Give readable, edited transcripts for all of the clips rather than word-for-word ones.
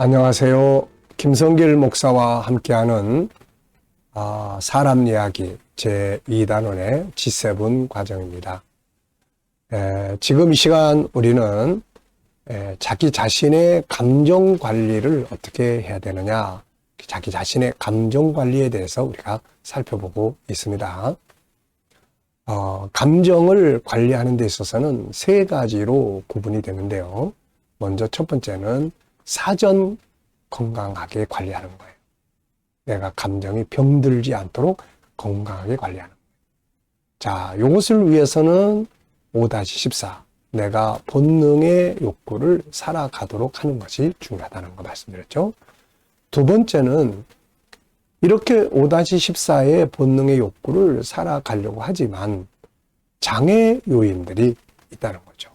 안녕하세요. 김성길 목사와 함께하는 사람 이야기 제2단원의 G7 과정입니다. 지금 이 시간 우리는 자기 자신의 감정 관리를 어떻게 해야 되느냐, 자기 자신의 감정 관리에 대해서 우리가 살펴보고 있습니다. 감정을 관리하는 데 있어서는 세 가지로 구분이 되는데요. 먼저 첫 번째는 사전 건강하게 관리하는 거예요. 내가 감정이 병들지 않도록 건강하게 관리하는 거예요. 자, 이것을 위해서는 5-14, 내가 본능의 욕구를 살아가도록 하는 것이 중요하다는 거 말씀드렸죠. 두 번째는 이렇게 5-14의 본능의 욕구를 살아가려고 하지만 장애 요인들이 있다는 거죠.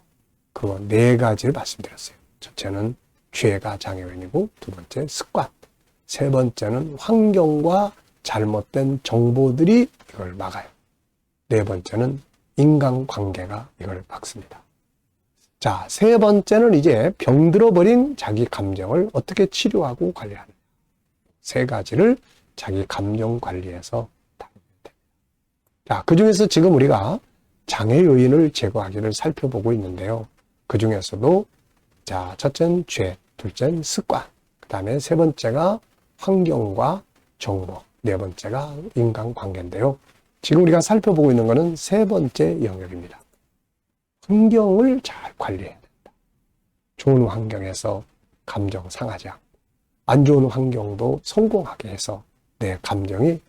그거 네 가지를 말씀드렸어요. 첫째는 죄가 장애 요인이고, 두 번째 습관, 세 번째는 환경과 잘못된 정보들이 이걸 막아요. 네 번째는 인간관계가 이걸 막습니다. 자, 세 번째는 이제 병들어버린 자기 감정을 어떻게 치료하고 관리하는 세 가지를 자기 감정 관리에서 다루면 됩니다. 자, 그 중에서 지금 우리가 장애 요인을 제거하기를 살펴보고 있는데요. 그 중에서도 자, 첫째는 죄, 둘째는 습관, 그 다음에 세 번째가 환경과 정보, 네 번째가 인간관계인데요. 지금 우리가 살펴보고 있는 것은 세 번째 영역입니다. 환경을 잘 관리해야 된다. 좋은 환경에서 감정 상하지 않고, 안 좋은 환경도 성공하게 해서 내 감정이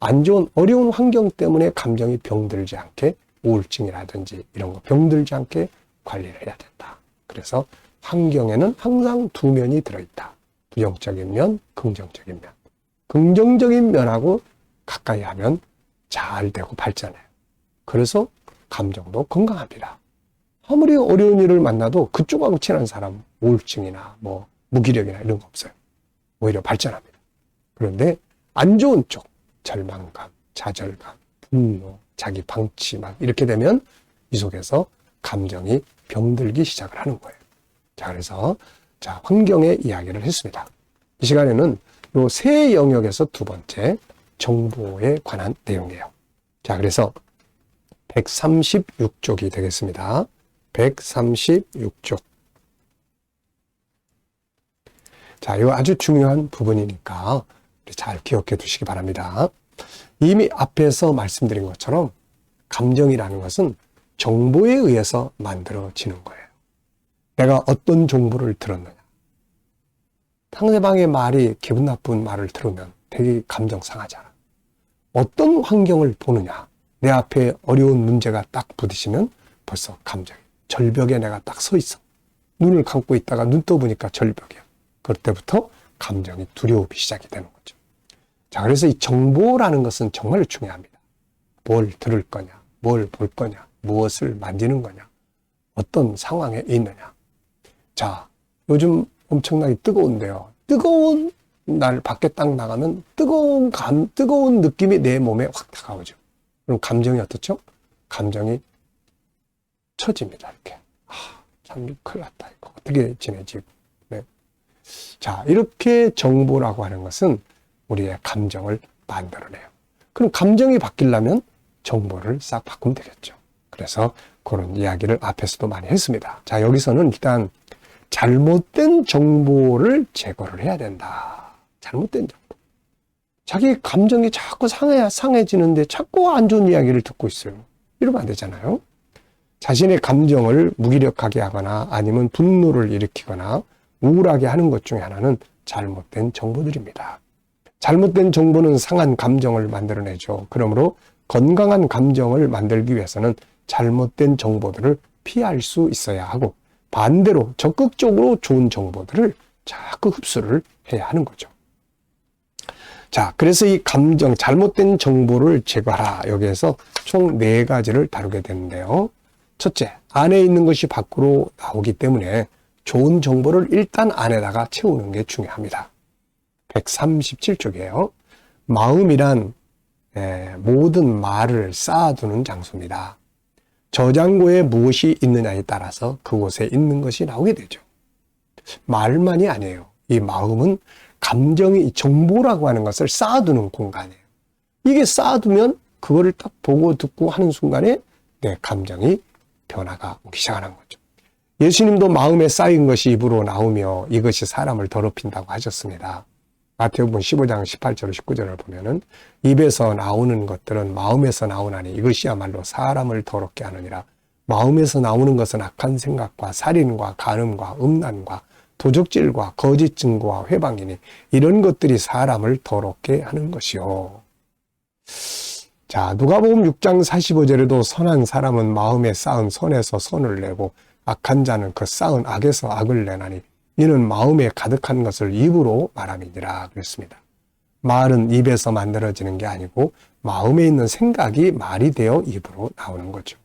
안 좋은 어려운 환경 때문에 감정이 병들지 않게, 우울증이라든지 이런 거 병들지 않게 관리를 해야 된다. 그래서 환경에는 항상 두 면이 들어있다. 부정적인 면, 긍정적인 면. 긍정적인 면하고 가까이 하면 잘 되고 발전해요. 그래서 감정도 건강합니다. 아무리 어려운 일을 만나도 그쪽하고 친한 사람, 우울증이나 무기력이나 이런 거 없어요. 오히려 발전합니다. 그런데 안 좋은 쪽, 절망감, 좌절감, 분노, 자기 방치 막 이렇게 되면 이 속에서 감정이 병들기 시작을 하는 거예요. 자, 그래서 환경의 이야기를 했습니다. 이 시간에는 요 세 영역에서 두 번째, 정보에 관한 내용이에요. 자, 그래서 136쪽이 되겠습니다. 136쪽. 자, 이거 아주 중요한 부분이니까 잘 기억해 두시기 바랍니다. 이미 앞에서 말씀드린 것처럼 감정이라는 것은 정보에 의해서 만들어지는 거예요. 내가 어떤 정보를 들었느냐. 상대방의 말이 기분 나쁜 말을 들으면 되게 감정 상하잖아. 어떤 환경을 보느냐. 내 앞에 어려운 문제가 딱 부딪히면 벌써 감정이, 절벽에 내가 딱 서 있어. 눈을 감고 있다가 눈 떠보니까 절벽이야. 그럴 때부터 감정이 두려움이 시작이 되는 거죠. 자, 그래서 이 정보라는 것은 정말 중요합니다. 뭘 들을 거냐, 뭘 볼 거냐, 무엇을 만지는 거냐, 어떤 상황에 있느냐. 자, 요즘 엄청나게 뜨거운데요. 뜨거운 날 밖에 딱 나가면 뜨거운 느낌이 내 몸에 확 다가오죠. 그럼 감정이 어떻죠? 감정이 처집니다. 이렇게. 참 큰일 났다. 이거 어떻게 지내지? 네. 자, 이렇게 정보라고 하는 것은 우리의 감정을 만들어내요. 그럼 감정이 바뀌려면 정보를 싹 바꾸면 되겠죠. 그래서 그런 이야기를 앞에서도 많이 했습니다. 자, 여기서는 일단 잘못된 정보를 제거를 해야 된다. 잘못된 정보. 자기 감정이 자꾸 상해지는데 자꾸 안 좋은 이야기를 듣고 있어요. 이러면 안 되잖아요. 자신의 감정을 무기력하게 하거나 아니면 분노를 일으키거나 우울하게 하는 것 중에 하나는 잘못된 정보들입니다. 잘못된 정보는 상한 감정을 만들어내죠. 그러므로 건강한 감정을 만들기 위해서는 잘못된 정보들을 피할 수 있어야 하고, 반대로 적극적으로 좋은 정보들을 자꾸 흡수를 해야 하는 거죠. 자, 그래서 이 감정, 잘못된 정보를 제거하라. 여기에서 총 4가지를 다루게 되는데요. 첫째, 안에 있는 것이 밖으로 나오기 때문에 좋은 정보를 일단 안에다가 채우는 게 중요합니다. 137쪽이에요. 마음이란 모든 말을 쌓아두는 장소입니다. 저장고에 무엇이 있느냐에 따라서 그곳에 있는 것이 나오게 되죠. 말만이 아니에요. 이 마음은 감정이 정보라고 하는 것을 쌓아두는 공간이에요. 이게 쌓아두면 그거를 딱 보고 듣고 하는 순간에 내 감정이 변화가 오기 시작하는 거죠. 예수님도 마음에 쌓인 것이 입으로 나오며 이것이 사람을 더럽힌다고 하셨습니다. 마태복음 15장 18절 19절을 보면은 입에서 나오는 것들은 마음에서 나오나니 이것이야말로 사람을 더럽게 하느니라. 마음에서 나오는 것은 악한 생각과 살인과 간음과 음란과 도적질과 거짓 증거와 회방이니 이런 것들이 사람을 더럽게 하는 것이요. 자, 누가복음 6장 45절에도 선한 사람은 마음에 쌓은 선에서 선을 내고 악한 자는 그 쌓은 악에서 악을 내나니 이는 마음에 가득한 것을 입으로 말함이니라 그랬습니다. 말은 입에서 만들어지는 게 아니고 마음에 있는 생각이 말이 되어 입으로 나오는 거죠.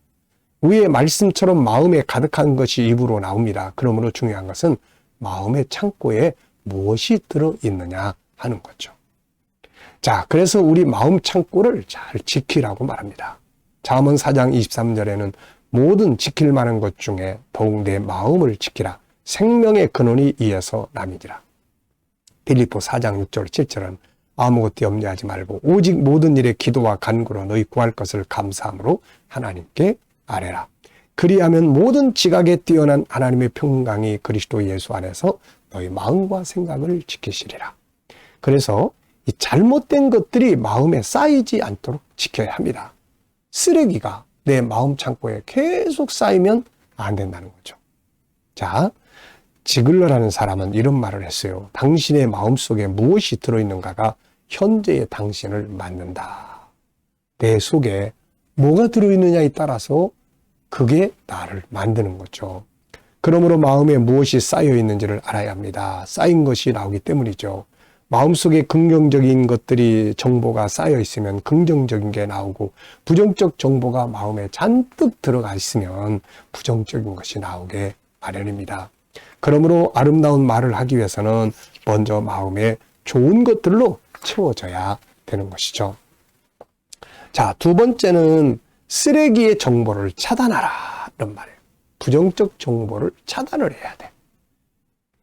위의 말씀처럼 마음에 가득한 것이 입으로 나옵니다. 그러므로 중요한 것은 마음의 창고에 무엇이 들어있느냐 하는 거죠. 자, 그래서 우리 마음 창고를 잘 지키라고 말합니다. 잠언 4장 23절에는 모든 지킬 만한 것 중에 더욱 내 마음을 지키라. 생명의 근원이 이에서 남이니라. 빌립보 4장 6절 7절은 아무것도 염려하지 말고 오직 모든 일에 기도와 간구로 너희 구할 것을 감사함으로 하나님께 아뢰라. 그리하면 모든 지각에 뛰어난 하나님의 평강이 그리스도 예수 안에서 너희 마음과 생각을 지키시리라. 그래서 이 잘못된 것들이 마음에 쌓이지 않도록 지켜야 합니다. 쓰레기가 내 마음 창고에 계속 쌓이면 안 된다는 거죠. 자, 지글러라는 사람은 이런 말을 했어요. 당신의 마음속에 무엇이 들어있는가가 현재의 당신을 만든다. 내 속에 뭐가 들어있느냐에 따라서 그게 나를 만드는 거죠. 그러므로 마음에 무엇이 쌓여 있는지를 알아야 합니다. 쌓인 것이 나오기 때문이죠. 마음속에 긍정적인 것들이 정보가 쌓여 있으면 긍정적인 게 나오고 부정적 정보가 마음에 잔뜩 들어가 있으면 부정적인 것이 나오게 마련입니다. 그러므로 아름다운 말을 하기 위해서는 먼저 마음에 좋은 것들로 채워져야 되는 것이죠. 자, 두 번째는 쓰레기의 정보를 차단하라 이런 말이에요. 부정적 정보를 차단을 해야 돼.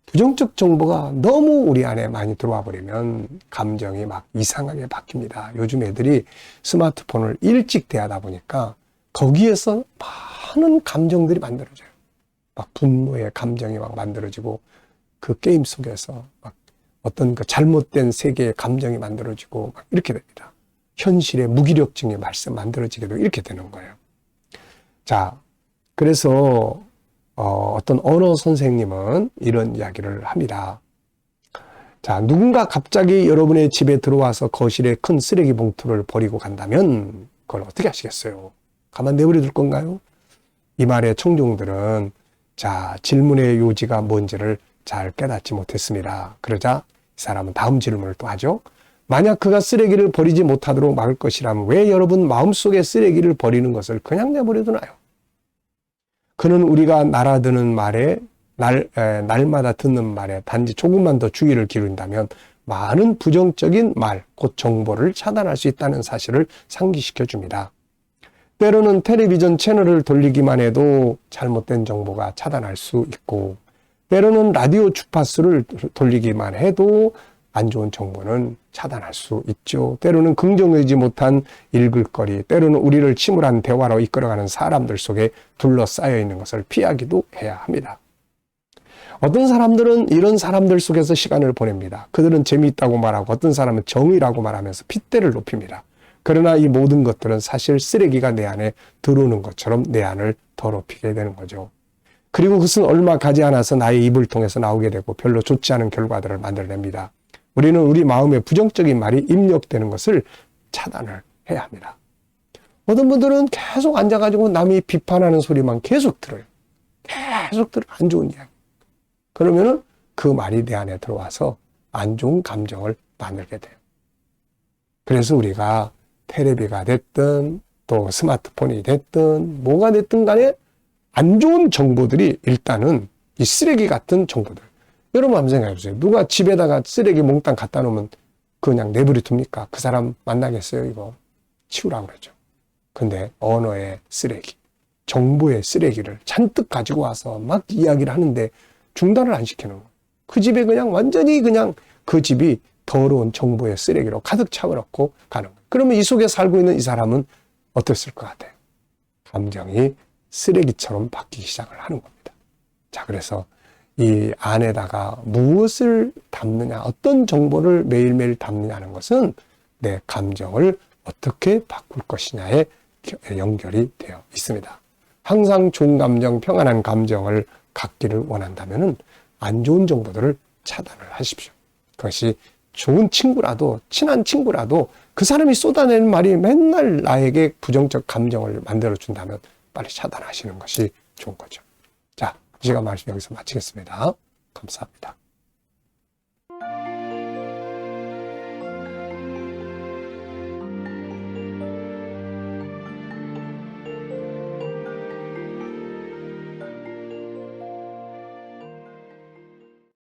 부정적 정보가 너무 우리 안에 많이 들어와 버리면 감정이 막 이상하게 바뀝니다. 요즘 애들이 스마트폰을 일찍 대하다 보니까 거기에서 많은 감정들이 만들어져요. 막 분노의 감정이 막 만들어지고 그 게임 속에서 막 어떤 그 잘못된 세계의 감정이 만들어지고 막 이렇게 됩니다. 현실의 무기력증의 말씀 만들어지게 되고 이렇게 되는 거예요. 자, 그래서 어떤 언어 선생님은 이런 이야기를 합니다. 자, 누군가 갑자기 여러분의 집에 들어와서 거실에 큰 쓰레기 봉투를 버리고 간다면 그걸 어떻게 하시겠어요? 가만 내버려 둘 건가요? 이 말의 청중들은 자, 질문의 요지가 뭔지를 잘 깨닫지 못했습니다. 그러자 이 사람은 다음 질문을 또 하죠. 만약 그가 쓰레기를 버리지 못하도록 막을 것이라면 왜 여러분 마음속에 쓰레기를 버리는 것을 그냥 내버려 두나요? 그는 우리가 날아드는 말에 날마다 듣는 말에 단지 조금만 더 주의를 기울인다면 많은 부정적인 말, 곧 정보를 차단할 수 있다는 사실을 상기시켜 줍니다. 때로는 텔레비전 채널을 돌리기만 해도 잘못된 정보가 차단할 수 있고 때로는 라디오 주파수를 돌리기만 해도 안 좋은 정보는 차단할 수 있죠. 때로는 긍정되지 못한 읽을거리, 때로는 우리를 침울한 대화로 이끌어가는 사람들 속에 둘러싸여 있는 것을 피하기도 해야 합니다. 어떤 사람들은 이런 사람들 속에서 시간을 보냅니다. 그들은 재미있다고 말하고 어떤 사람은 정의라고 말하면서 핏대를 높입니다. 그러나 이 모든 것들은 사실 쓰레기가 내 안에 들어오는 것처럼 내 안을 더럽히게 되는 거죠. 그리고 그것은 얼마 가지 않아서 나의 입을 통해서 나오게 되고 별로 좋지 않은 결과들을 만들어냅니다. 우리는 우리 마음에 부정적인 말이 입력되는 것을 차단을 해야 합니다. 어떤 분들은 계속 앉아가지고 남이 비판하는 소리만 계속 들어요. 계속 들어 안 좋은 이야기. 그러면은 그 말이 내 안에 들어와서 안 좋은 감정을 만들게 돼요. 그래서 우리가 테레비가 됐든 또 스마트폰이 됐든 뭐가 됐든 간에 안 좋은 정보들이 일단은 이 쓰레기 같은 정보들. 여러분 한번 생각해 보세요. 누가 집에다가 쓰레기 몽땅 갖다 놓으면 그냥 내버려 둡니까? 그 사람 만나겠어요? 이거 치우라고 그러죠. 근데 언어의 쓰레기, 정보의 쓰레기를 잔뜩 가지고 와서 막 이야기를 하는데 중단을 안 시키는 거예요. 그 집에 그냥 완전히 그냥 그 집이 더러운 정보의 쓰레기로 가득 차버렸고 가는 거예요. 그러면 이 속에 살고 있는 이 사람은 어땠을 것 같아요? 감정이 쓰레기처럼 바뀌기 시작을 하는 겁니다. 자, 그래서 이 안에다가 무엇을 담느냐, 어떤 정보를 매일매일 담느냐는 것은 내 감정을 어떻게 바꿀 것이냐에 연결이 되어 있습니다. 항상 좋은 감정, 평안한 감정을 갖기를 원한다면 안 좋은 정보들을 차단을 하십시오. 그것이 좋은 친구라도, 친한 친구라도 그 사람이 쏟아내는 말이 맨날 나에게 부정적 감정을 만들어준다면 빨리 차단하시는 것이 좋은 거죠. 자, 이 시간 말씀 여기서 마치겠습니다. 감사합니다.